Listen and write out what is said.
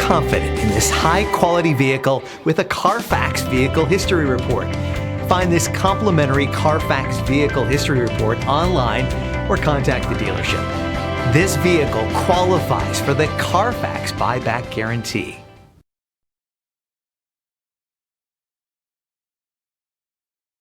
confident in this high-quality vehicle with a Carfax Vehicle History Report. Find this complimentary Carfax Vehicle History Report online or contact the dealership. This vehicle qualifies for the Carfax Buyback Guarantee.